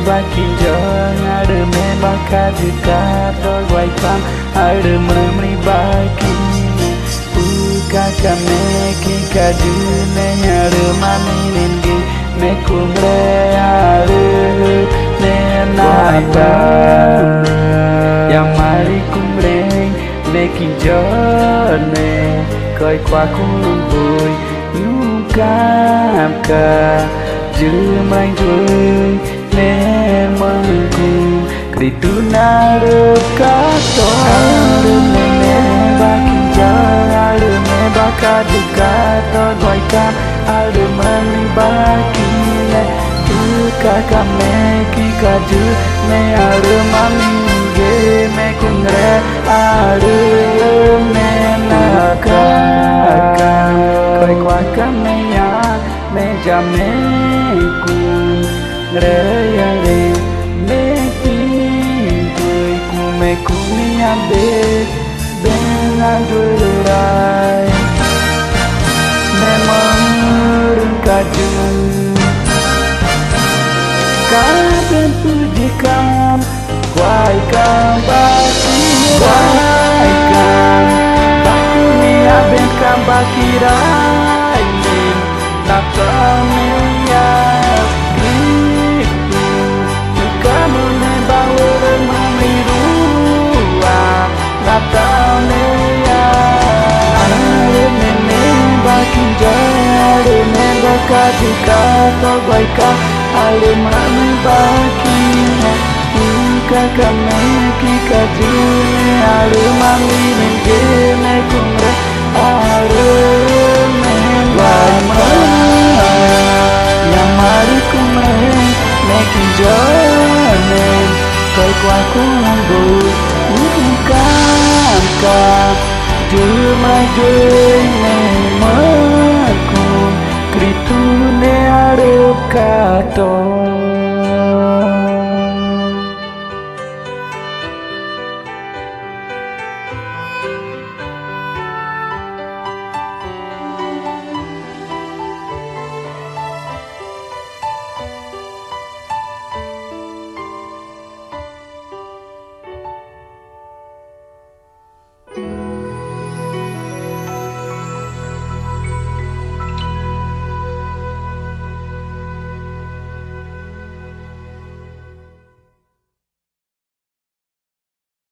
bakin jong ada me bakal dekat doi kam ada meremri bakin kakak me kika dune ada mami nengi me kumre ada nenata yang mari kumre me kinjone coi qua cung bùi nhu cam ca dư mai đuôi nè măng cung kri tu na được cá to nè ba kinja ada me bakal dekat doi kam ada mami bakine kakak me kika ju me ada mami ge me kungre ada me naka koi kwa kame ya me jame ku re ya re me ki ku me ku me ya be rai memang kaju kaben pujikan kuai kam baki kuai kam baku ni aben kam baki rai nakame ya gitu kamu ne bawa memirua nakame ya ne baki jare ne bakal dekat doi kam ale mami baki kakak me kika june ale mami nenge me kumre ale me lama yang mari kumre me kinjone koi kwa kumbu bukan ka jumai june maku kritu ne arep kato